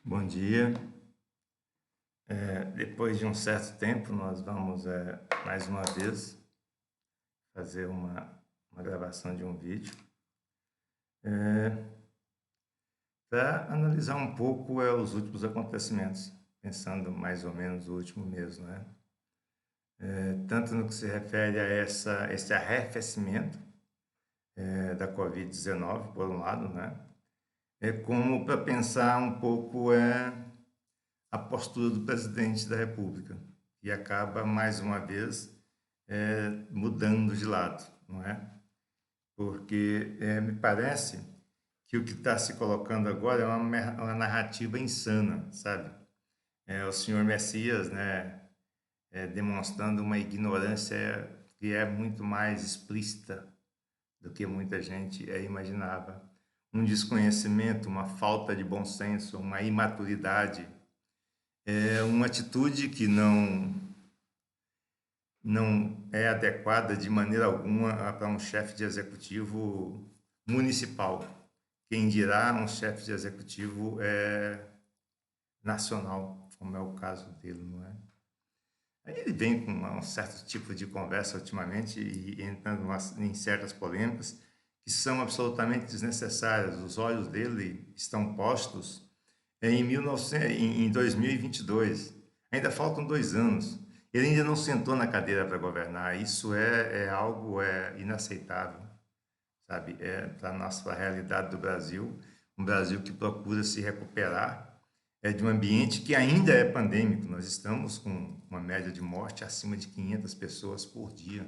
Bom dia. Depois de um certo tempo, nós vamos mais uma vez fazer uma gravação de um vídeo para analisar um pouco os últimos acontecimentos, pensando mais ou menos no último mês, né? Tanto no que se refere a esse arrefecimento da Covid-19, por um lado, né? Como para pensar um pouco a postura do presidente da República, que acaba, mais uma vez, mudando de lado, não é? Porque me parece que o que está se colocando agora é uma narrativa insana, sabe? O senhor Messias, né, demonstrando uma ignorância que é muito mais explícita do que muita gente imaginava. Um desconhecimento, uma falta de bom senso, uma imaturidade, uma atitude que não é adequada de maneira alguma para um chefe de executivo municipal. Quem dirá um chefe de executivo nacional, como é o caso dele, não é? Aí ele vem com um certo tipo de conversa ultimamente e entrando em certas polêmicas que são absolutamente desnecessárias. Os olhos dele estão postos em 2022. Ainda faltam 2 anos. Ele ainda não sentou na cadeira para governar. Isso é algo inaceitável, sabe? Para a nossa realidade do Brasil, um Brasil que procura se recuperar de um ambiente que ainda é pandêmico. Nós estamos com uma média de morte acima de 500 pessoas por dia.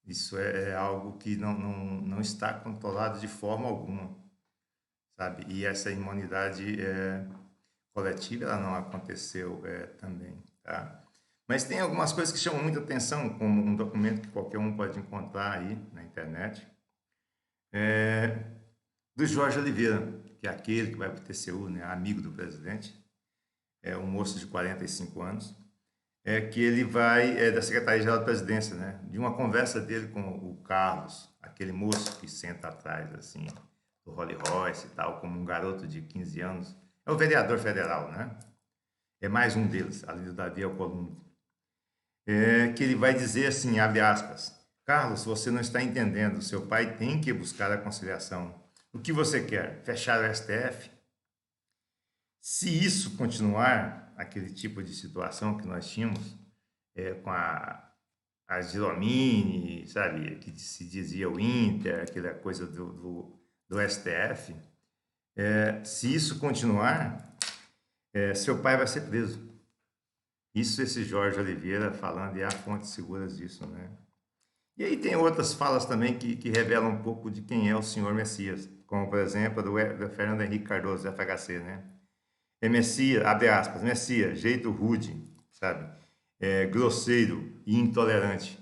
Isso é algo que não está controlado de forma alguma, sabe? E essa imunidade coletiva ela não aconteceu também, tá? Mas tem algumas coisas que chamam muita atenção, como um documento que qualquer um pode encontrar aí na internet, do Jorge Oliveira, que é aquele que vai para o TCU, né, amigo do presidente, é um moço de 45 anos, que ele vai da Secretaria-Geral da Presidência, né, de uma conversa dele com o Carlos, aquele moço que senta atrás, assim, do Rolls Royce e tal, como um garoto de 15 anos. É o vereador federal, né? É mais um deles, ali do Davi Alcolumbre. Que ele vai dizer assim, abre aspas, Carlos, você não está entendendo, seu pai tem que buscar a conciliação. O que você quer? Fechar o STF? Se isso continuar, aquele tipo de situação que nós tínhamos, com a Giromini, sabe, que se dizia o Inter, aquela coisa do STF, se isso continuar, seu pai vai ser preso. Isso esse Jorge Oliveira falando, e há fontes seguras disso, né? E aí tem outras falas também que revelam um pouco de quem é o senhor Messias, como, por exemplo, do Fernando Henrique Cardoso, FHC, né? Messias, abre aspas, Messias, jeito rude, sabe? Grosseiro e intolerante,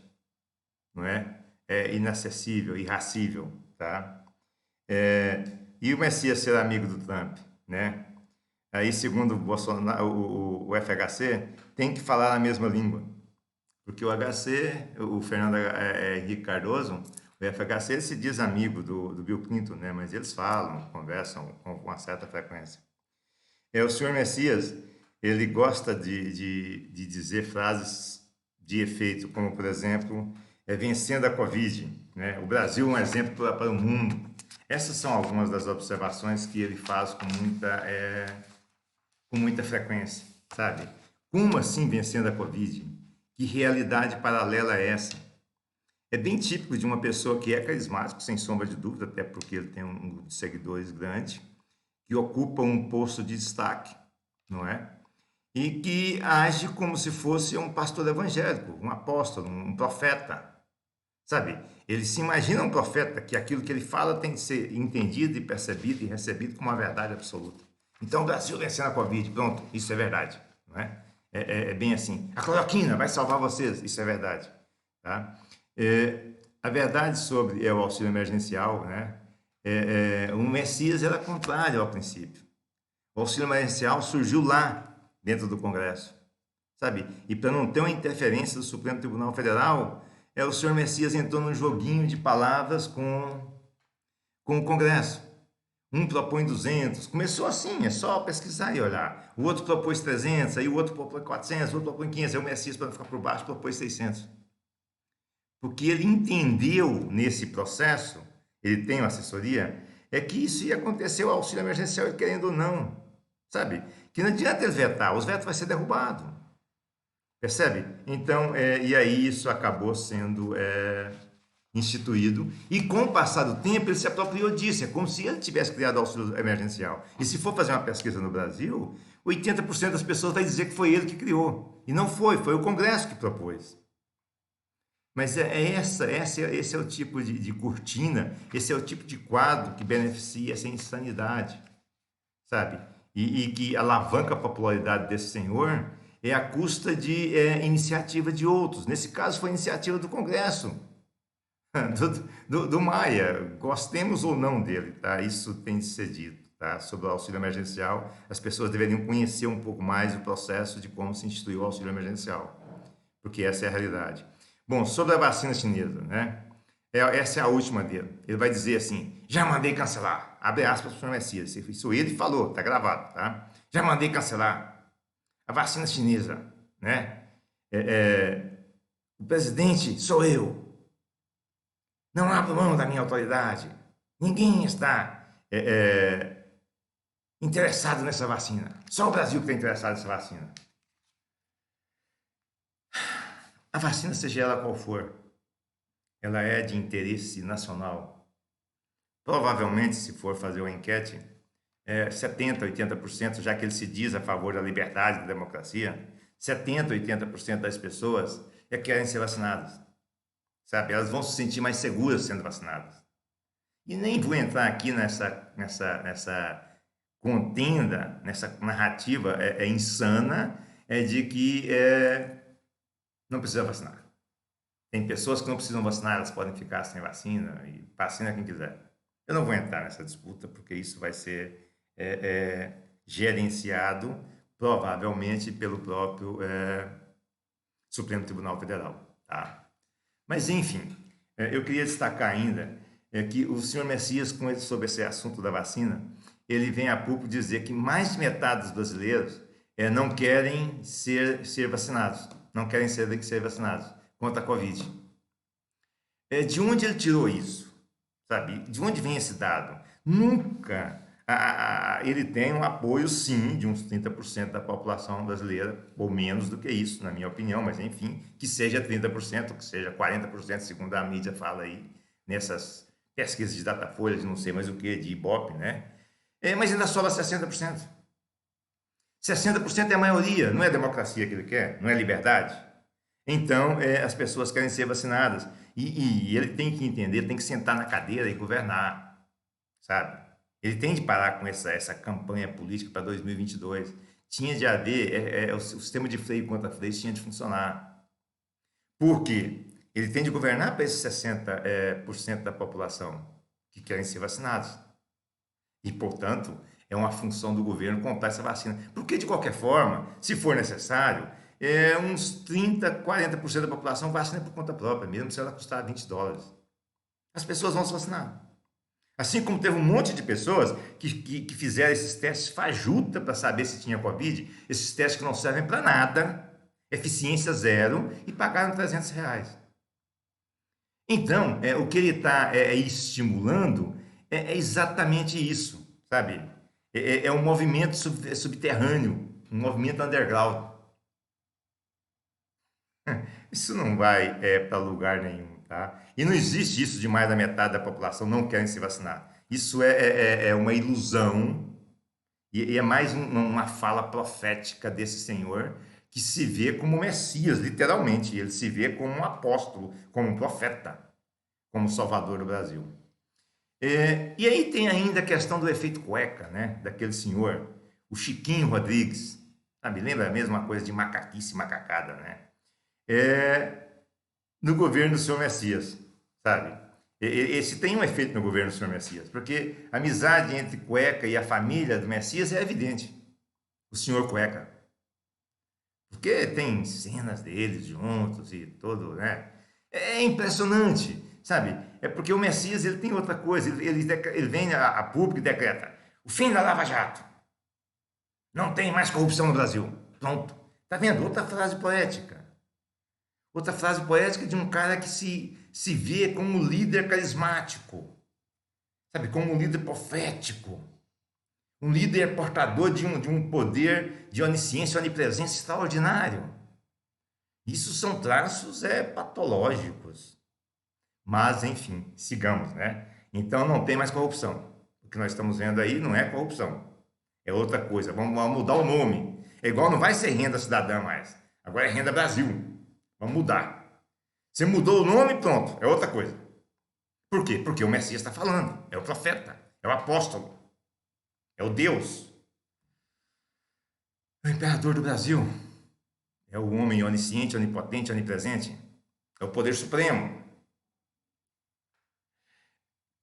não é? Inacessível, irracível, tá? E o Messias ser amigo do Trump, né? Aí, segundo o Bolsonaro, o FHC, tem que falar a mesma língua. Porque o HC, o Fernando Henrique Cardoso, o FHC, ele se diz amigo do Bill Clinton, né? Mas eles falam, conversam com uma certa frequência. O senhor Messias, ele gosta de dizer frases de efeito, como, por exemplo, vencendo a Covid, né? O Brasil é um exemplo para o mundo. Essas são algumas das observações que ele faz com muita frequência, sabe? Como assim vencendo a Covid? Que realidade paralela é essa? É bem típico de uma pessoa que é carismático, sem sombra de dúvida, até porque ele tem um grupo de seguidores grande, que ocupa um posto de destaque, não é? E que age como se fosse um pastor evangélico, um apóstolo, um profeta, sabe? Ele se imagina um profeta, que aquilo que ele fala tem que ser entendido e percebido e recebido como uma verdade absoluta. Então, o Brasil vencendo a Covid, pronto, isso é verdade, não é? É bem assim. A cloroquina vai salvar vocês, isso é verdade, tá? A verdade sobre o auxílio emergencial, né? O Messias era contrário ao princípio. O auxílio emergencial surgiu lá, dentro do Congresso, sabe? E para não ter uma interferência do Supremo Tribunal Federal, o senhor Messias entrou num joguinho de palavras com o Congresso. Um propõe 200. Começou assim, é só pesquisar e olhar. O outro propôs 300, aí o outro propõe 400, o outro propõe 500. Aí o Messias, para não ficar por baixo, propôs 600. Porque ele entendeu nesse processo, ele tem uma assessoria, é que isso ia acontecer, o auxílio emergencial, querendo ou não. Sabe? Que não adianta ele vetar, os vetos vai ser derrubado. Percebe? Então, e aí isso acabou sendo instituído, e com o passar do tempo ele se apropriou disso, é como se ele tivesse criado o auxílio emergencial. E se for fazer uma pesquisa no Brasil, 80% das pessoas vai dizer que foi ele que criou. E não foi, foi o Congresso que propôs. Mas esse é o tipo de cortina, esse é o tipo de quadro que beneficia essa insanidade, sabe? E que alavanca a popularidade desse senhor é à custa de iniciativa de outros. Nesse caso foi iniciativa do Congresso, do Maia, gostemos ou não dele, tá? Isso tem de ser dito, tá? Sobre o auxílio emergencial, as pessoas deveriam conhecer um pouco mais o processo de como se instituiu o auxílio emergencial, porque essa é a realidade. Bom, sobre a vacina chinesa, né? Essa é a última dele. Ele vai dizer assim: já mandei cancelar. Abre aspas para o Messias. Isso ele falou, tá gravado, tá? Já mandei cancelar a vacina chinesa, né? O presidente sou eu. Não abro mão da minha autoridade. Ninguém está interessado nessa vacina. Só o Brasil que está interessado nessa vacina. A vacina, seja ela qual for, ela é de interesse nacional. Provavelmente, se for fazer uma enquete, 70%, 80%, já que ele se diz a favor da liberdade e da democracia, 70%, 80% das pessoas querem ser vacinadas. Sabe? Elas vão se sentir mais seguras sendo vacinadas. E nem vou entrar aqui nessa contenda, nessa narrativa insana de que não precisa vacinar. Tem pessoas que não precisam vacinar, elas podem ficar sem vacina, e vacina quem quiser. Eu não vou entrar nessa disputa, porque isso vai ser gerenciado, provavelmente, pelo próprio Supremo Tribunal Federal. Tá? Mas, enfim, eu queria destacar ainda que o senhor Messias, sobre esse assunto da vacina, ele vem a público dizer que mais de metade dos brasileiros não querem ser vacinados, não querem ser vacinados contra a Covid. De onde ele tirou isso? Sabe? De onde vem esse dado? Nunca ele tem um apoio, sim, de uns 30% da população brasileira, ou menos do que isso, na minha opinião, mas enfim, que seja 30%, que seja 40%, segundo a mídia fala aí, nessas pesquisas de Datafolha, de não sei mais o que, de Ibope, né? Mas ainda sobra 60%. 60% é a maioria, não é a democracia que ele quer, não é liberdade. Então, as pessoas querem ser vacinadas. E ele tem que entender, tem que sentar na cadeira e governar, sabe? Ele tem de parar com essa campanha política para 2022. Tinha de haver, o sistema de freio contra freio tinha de funcionar. Por quê? Ele tem de governar para esses 60% da população que querem ser vacinados. E, portanto, é uma função do governo comprar essa vacina. Porque, de qualquer forma, se for necessário, uns 30%, 40% da população vacina por conta própria, mesmo se ela custar $20. As pessoas vão se vacinar. Assim como teve um monte de pessoas que fizeram esses testes fajuta para saber se tinha Covid, esses testes que não servem para nada, eficiência zero, e pagaram R$300. Então, o que ele está estimulando é exatamente isso, sabe? É um movimento subterrâneo, um movimento underground. Isso não vai para lugar nenhum, tá? E não existe isso de mais da metade da população não querem se vacinar. Isso é uma ilusão e é mais uma fala profética desse senhor que se vê como Messias, literalmente. Ele se vê como um apóstolo, como um profeta, como salvador do Brasil. E aí tem ainda a questão do efeito cueca, né? Daquele senhor, o Chiquinho Rodrigues. Sabe, lembra a mesma coisa de macaquice, macacada, né? No governo do senhor Messias, sabe? Esse tem um efeito no governo do senhor Messias, porque a amizade entre Cueca e a família do Messias é evidente. O senhor Cueca. Porque tem cenas deles juntos e todo, né? É impressionante, sabe? É porque o Messias ele tem outra coisa, ele vem a público e decreta: o fim da Lava Jato. Não tem mais corrupção no Brasil. Pronto. Tá vendo? Outra frase poética. Outra frase poética de um cara que se vê como um líder carismático, sabe? Como um líder profético. Um líder portador de um poder de onisciência, onipresença extraordinário. Isso são traços patológicos. Mas, enfim, sigamos, né? Então não tem mais corrupção. O que nós estamos vendo aí não é corrupção. É outra coisa. Vamos mudar o nome. É igual, não vai ser renda cidadã mais. Agora é renda Brasil. Vamos mudar. Você mudou o nome, pronto. É outra coisa. Por quê? Porque o Messias está falando. É o profeta. É o apóstolo. É o Deus. É o imperador do Brasil. É o homem onisciente, onipotente, onipresente. É o poder supremo.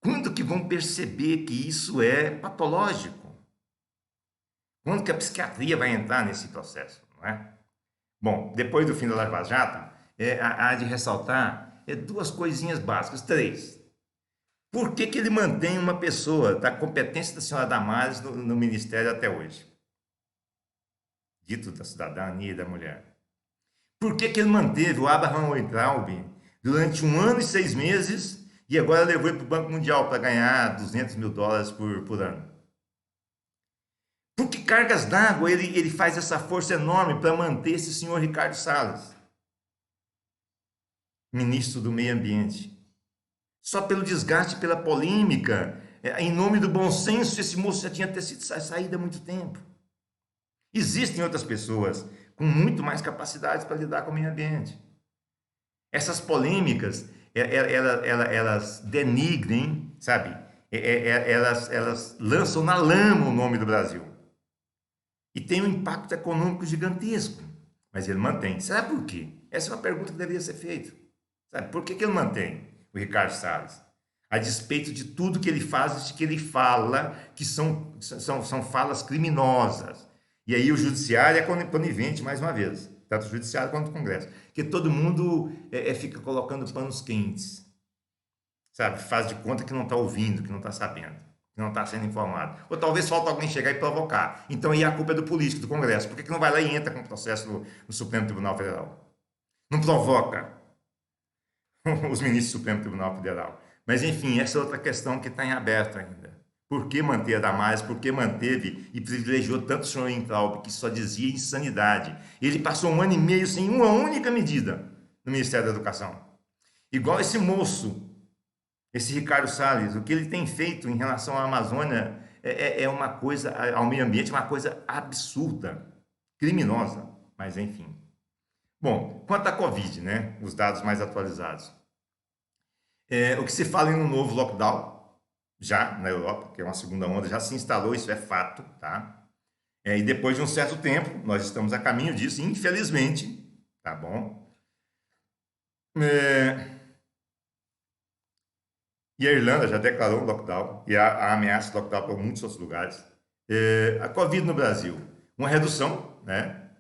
Quando que vão perceber que isso é patológico? Quando que a psiquiatria vai entrar nesse processo, não é? Bom, depois do fim da Lava Jato, há de ressaltar duas coisinhas básicas, três. Por que ele mantém uma pessoa da competência da senhora Damares no ministério até hoje? Dito da cidadania e da mulher. Por que ele manteve o Abraham Weintraub durante 1 ano e 6 meses e agora levou ele para o Banco Mundial para ganhar $200 mil por ano? Por que cargas d'água ele faz essa força enorme para manter esse senhor Ricardo Salles, ministro do Meio Ambiente? Só pelo desgaste, pela polêmica, em nome do bom senso, esse moço já tinha ter sido saído há muito tempo. Existem outras pessoas com muito mais capacidades para lidar com o meio ambiente. Essas polêmicas, elas denigrem, sabe? Elas lançam na lama o nome do Brasil. E tem um impacto econômico gigantesco. Mas ele mantém. Será por quê? Essa é uma pergunta que deveria ser feita. Sabe? Por que ele mantém o Ricardo Salles? A despeito de tudo que ele faz e que ele fala, que são falas criminosas. E aí o judiciário é conivente, mais uma vez. Tanto o judiciário quanto o Congresso. Porque todo mundo fica colocando panos quentes. Sabe? Faz de conta que não está ouvindo, que não está sabendo, que não está sendo informado. Ou talvez falta alguém chegar e provocar. Então aí a culpa é do político, do Congresso. Por que não vai lá e entra com o processo no Supremo Tribunal Federal? Não provoca os ministros do Supremo Tribunal Federal. Mas enfim, essa é outra questão que está em aberto ainda. Por que manter a Damares? Por que manteve e privilegiou tanto o senhor Weintraub, que só dizia insanidade? Ele passou 1 ano e meio sem uma única medida no Ministério da Educação. Igual esse moço, esse Ricardo Salles, o que ele tem feito em relação à Amazônia é uma coisa, ao meio ambiente, uma coisa absurda, criminosa, mas enfim. Bom, quanto à Covid, né, os dados mais atualizados. O que se fala em um novo lockdown, já na Europa, que é uma segunda onda, já se instalou, isso é fato, tá? E depois de um certo tempo, nós estamos a caminho disso, infelizmente, tá bom? E a Irlanda já declarou um lockdown, e há ameaça de lockdown para muitos outros lugares. A Covid no Brasil, uma redução, né,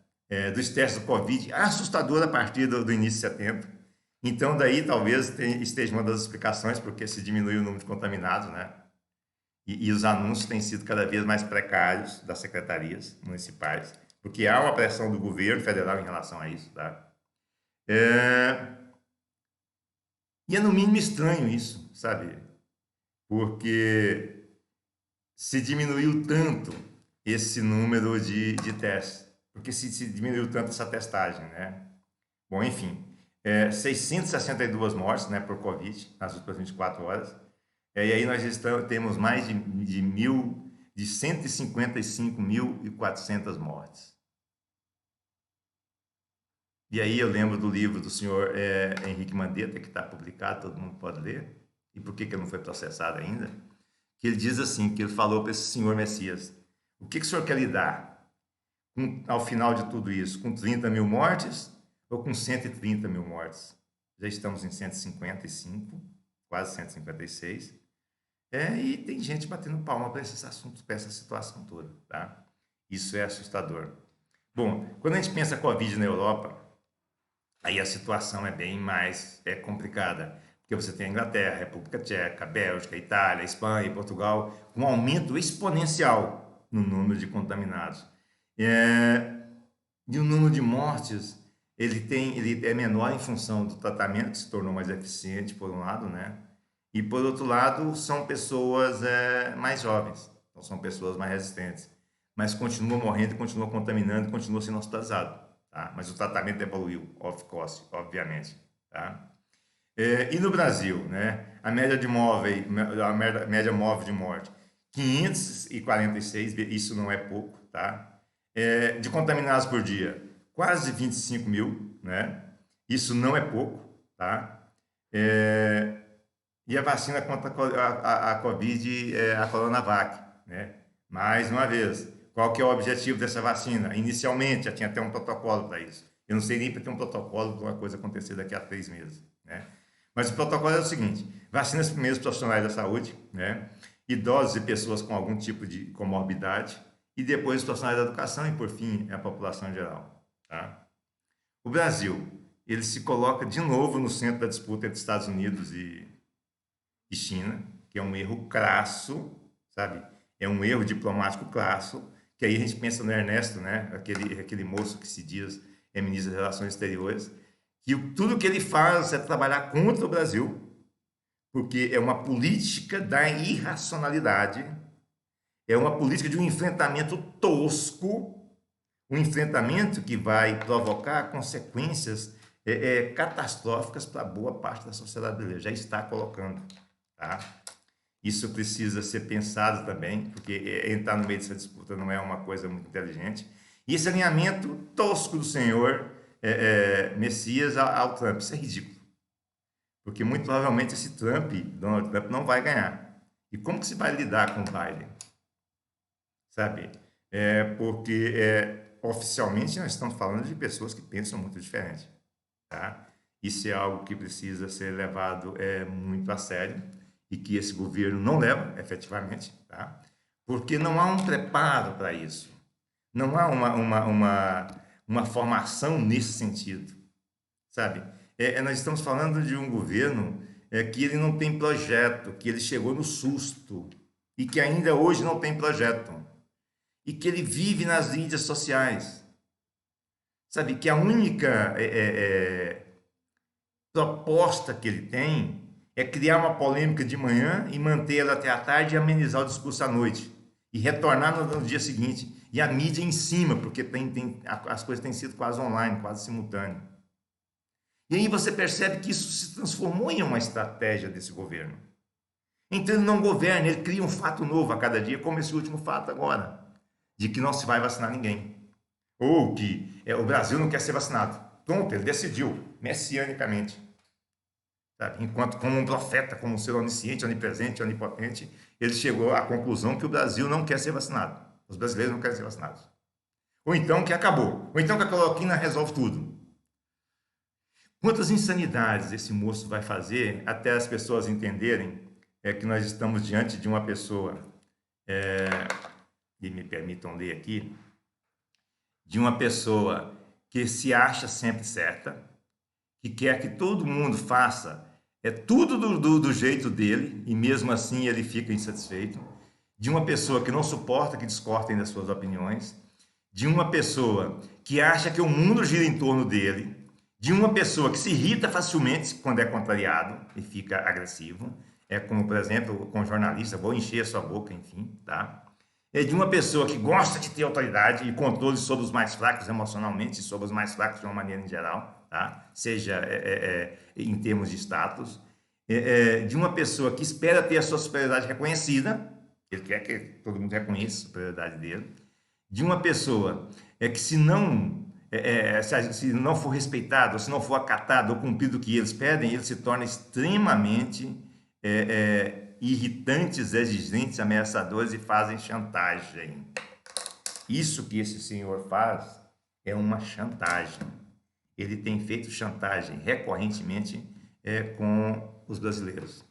dos testes do Covid assustadora a partir do início de setembro. Então, daí talvez esteja uma das explicações porque se diminui o número de contaminados, né? E os anúncios têm sido cada vez mais precários das secretarias municipais, porque há uma pressão do governo federal em relação a isso, tá? E é no mínimo estranho isso, sabe? Porque se diminuiu tanto esse número de testes, porque se diminuiu tanto essa testagem, né? Bom, enfim, 662 mortes, né, por Covid nas últimas 24 horas. E aí nós temos mais de 155.400 mortes. E aí eu lembro do livro do senhor Henrique Mandetta, que está publicado, todo mundo pode ler. E por que ele não foi processado ainda? Que ele diz assim, que ele falou para esse senhor Messias: o que o senhor quer lidar ao final de tudo isso? Com 30 mil mortes ou com 130 mil mortes? Já estamos em 155, quase 156. E tem gente batendo palma para esses assuntos, para essa situação toda, tá? Isso é assustador. Bom, quando a gente pensa Covid na Europa, aí a situação é bem mais complicada. Porque você tem a Inglaterra, a República Tcheca, a Bélgica, a Itália, a Espanha e Portugal, com um aumento exponencial no número de contaminados. E o número de mortes, ele é menor em função do tratamento, que se tornou mais eficiente, por um lado, né? E, por outro lado, são pessoas mais jovens, então são pessoas mais resistentes. Mas continuam morrendo, continuam contaminando, continuam sendo hospitalizados, tá? Mas o tratamento evoluiu, of course, obviamente, tá? E no Brasil, né? A média móvel de morte, 546, isso não é pouco, tá? De contaminados por dia, quase 25 mil, né? Isso não é pouco, tá? E a vacina contra a Covid é a Coronavac, né? Mais uma vez, qual que é o objetivo dessa vacina? Inicialmente, já tinha até um protocolo para isso. Eu não sei nem para ter um protocolo para uma coisa acontecer daqui a 3 meses, né? Mas o protocolo é o seguinte: vacina os primeiros profissionais da saúde, né? Idosos e pessoas com algum tipo de comorbidade, e depois os profissionais da educação e, por fim, a população em geral, tá? O Brasil, ele se coloca de novo no centro da disputa entre Estados Unidos e China, que é um erro crasso, sabe? É um erro diplomático crasso, que aí a gente pensa no Ernesto, né? Aquele moço que se diz ministro das Relações Exteriores, que tudo que ele faz é trabalhar contra o Brasil, porque é uma política da irracionalidade, é uma política de um enfrentamento tosco, um enfrentamento que vai provocar consequências catastróficas para boa parte da sociedade brasileira, já está colocando, tá? Isso precisa ser pensado também, porque entrar no meio dessa disputa não é uma coisa muito inteligente. E esse alinhamento tosco do senhor Messias ao Trump, isso é ridículo. Porque muito provavelmente esse Donald Trump, não vai ganhar. E como que se vai lidar com o Biden? Sabe? Porque oficialmente nós estamos falando de pessoas que pensam muito diferente, tá? Isso é algo que precisa ser levado muito a sério e que esse governo não leva, efetivamente, tá? Porque não há um preparo para isso. Não há uma formação nesse sentido, sabe? Nós estamos falando de um governo que ele não tem projeto, que ele chegou no susto e que ainda hoje não tem projeto e que ele vive nas mídias sociais, sabe? Que a única proposta que ele tem é criar uma polêmica de manhã e manter ela até a tarde e amenizar o discurso à noite e retornar no dia seguinte. E a mídia em cima, porque as coisas têm sido quase online, quase simultâneo. E aí você percebe que isso se transformou em uma estratégia desse governo. Então ele não governa, ele cria um fato novo a cada dia, como esse último fato agora, de que não se vai vacinar ninguém. Ou que o Brasil não quer ser vacinado. Pronto, ele decidiu, messianicamente. Sabe? Enquanto, como um profeta, como um ser onisciente, onipresente, onipotente, ele chegou à conclusão que o Brasil não quer ser vacinado. Os brasileiros não querem ser vacinados. Ou então que acabou. Ou então que a cloroquina resolve tudo. Quantas insanidades esse moço vai fazer até as pessoas entenderem que nós estamos diante de uma pessoa, e me permitam ler aqui, de uma pessoa que se acha sempre certa, que quer que todo mundo faça tudo do jeito dele, e mesmo assim ele fica insatisfeito, de uma pessoa que não suporta que discordem das suas opiniões, de uma pessoa que acha que o mundo gira em torno dele, de uma pessoa que se irrita facilmente quando é contrariado e fica agressivo, como, por exemplo, com jornalista, vou encher a sua boca, enfim, tá? De uma pessoa que gosta de ter autoridade e controle sobre os mais fracos emocionalmente e sobre os mais fracos de uma maneira em geral, tá? Seja em termos de status, de uma pessoa que espera ter a sua superioridade reconhecida, ele quer que todo mundo reconheça a superioridade dele, de uma pessoa que se não for respeitado, se não for acatado ou cumprido o que eles pedem, ele se torna extremamente irritantes, exigentes, ameaçadores e fazem chantagem. Isso que esse senhor faz é uma chantagem. Ele tem feito chantagem recorrentemente com os brasileiros.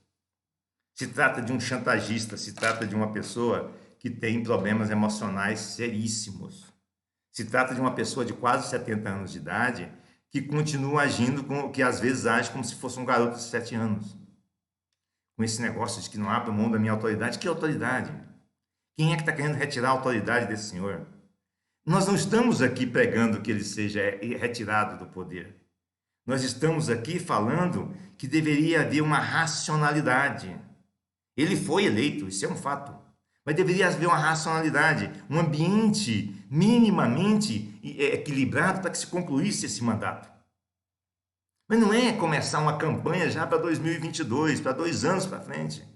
Se trata de um chantagista, se trata de uma pessoa que tem problemas emocionais seríssimos. Se trata de uma pessoa de quase 70 anos de idade que continua agindo, que às vezes age como se fosse um garoto de 7 anos. com esse negócio de que não abro mão da minha autoridade. Que autoridade? Quem é que está querendo retirar a autoridade desse senhor? Nós não estamos aqui pregando que ele seja retirado do poder. Nós estamos aqui falando que deveria haver uma racionalidade. Ele foi eleito, isso é um fato. Mas deveria haver uma racionalidade, um ambiente minimamente equilibrado para que se concluísse esse mandato. Mas não é começar uma campanha já para 2022, para 2 anos para frente.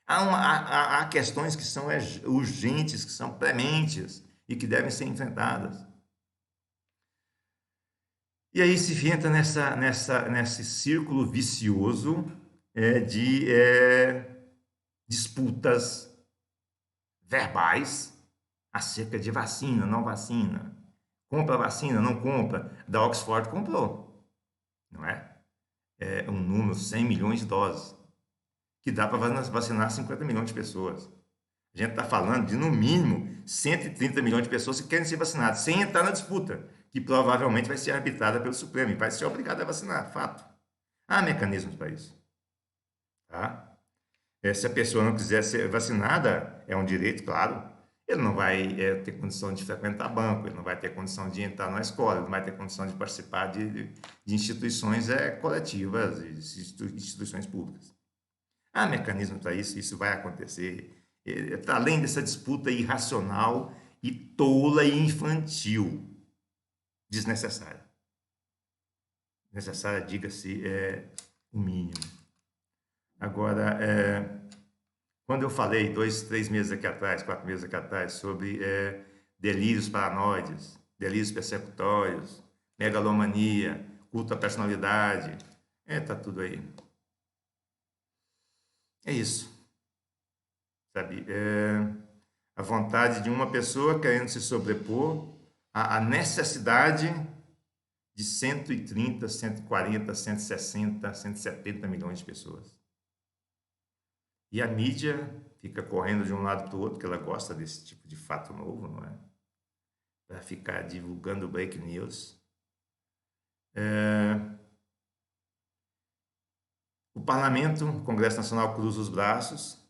Há questões que são urgentes, que são prementes e que devem ser enfrentadas. E aí se entra nesse círculo vicioso de disputas verbais acerca de vacina, não vacina. Compra vacina, não compra. Da Oxford comprou, não é? É um número, 100 milhões de doses, que dá para vacinar 50 milhões de pessoas. A gente está falando de, no mínimo, 130 milhões de pessoas que querem ser vacinadas, sem entrar na disputa, que provavelmente vai ser arbitrada pelo Supremo e vai ser obrigado a vacinar, fato. Há mecanismos para isso. Tá? Se a pessoa não quiser ser vacinada, é um direito, claro. Ele não vai ter condição de frequentar banco, ele não vai ter condição de entrar na escola, ele não vai ter condição de participar de instituições coletivas, instituições públicas. Há mecanismos para isso, isso vai acontecer. Para além dessa disputa irracional e tola e infantil, desnecessária. Necessária, diga-se, o mínimo. Agora, quando eu falei 2, 3 meses aqui atrás, 4 meses aqui atrás, sobre delírios paranoides, delírios persecutórios, megalomania, culto à personalidade, tá tudo aí. É isso. Sabe? A vontade de uma pessoa querendo se sobrepor à necessidade de 130, 140, 160, 170 milhões de pessoas. E a mídia fica correndo de um lado para o outro, porque ela gosta desse tipo de fato novo, não é? Para ficar divulgando break news. O Parlamento, o Congresso Nacional, cruza os braços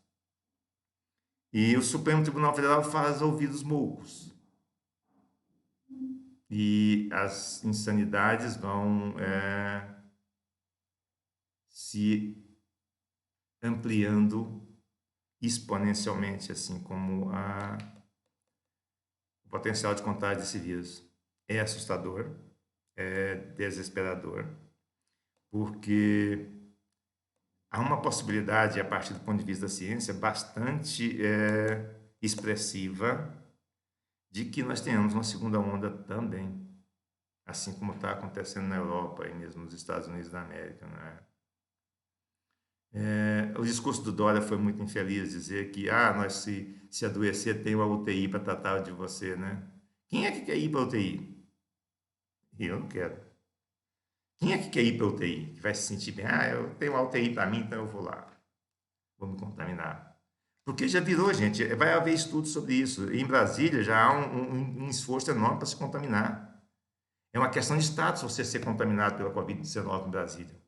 e o Supremo Tribunal Federal faz ouvidos moucos. E as insanidades vão se ampliando exponencialmente, assim como o potencial de contágio desse vírus. É assustador, é desesperador, porque há uma possibilidade, a partir do ponto de vista da ciência, bastante expressiva de que nós tenhamos uma segunda onda também, assim como está acontecendo na Europa e mesmo nos Estados Unidos da América, né? O discurso do Dória foi muito infeliz, dizer que nós se adoecer tem uma UTI para tratar de você, né? Quem é que quer ir para a UTI? Eu não quero. Quem é que quer ir para a UTI? Que vai se sentir bem? Eu tenho uma UTI para mim, então eu vou lá. Vou me contaminar. Porque já virou, gente, vai haver estudos sobre isso. Em Brasília já há um esforço enorme para se contaminar. É uma questão de status você ser contaminado pela Covid-19 em Brasília.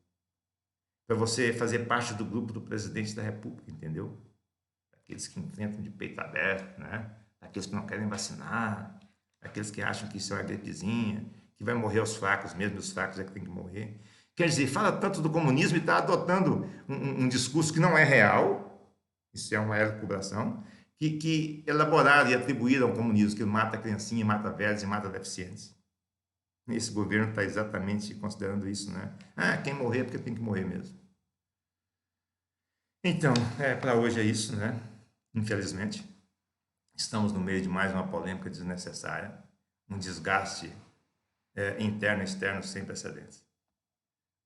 Para você fazer parte do grupo do presidente da República, entendeu? Aqueles que enfrentam de peito aberto, né? Aqueles que não querem vacinar, aqueles que acham que isso é uma gripezinha, que vai morrer os fracos, mesmo os fracos é que tem que morrer. Quer dizer, fala tanto do comunismo e está adotando um discurso que não é real, isso é uma elucubração, que elaboraram e atribuíram ao comunismo, que mata criancinha, mata velhos e mata deficientes. Esse governo está exatamente considerando isso, né? Quem morrer é porque tem que morrer mesmo. Então, para hoje é isso, né? Infelizmente, estamos no meio de mais uma polêmica desnecessária, um desgaste interno e externo sem precedentes.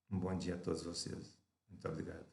Um bom dia a todos vocês. Muito obrigado.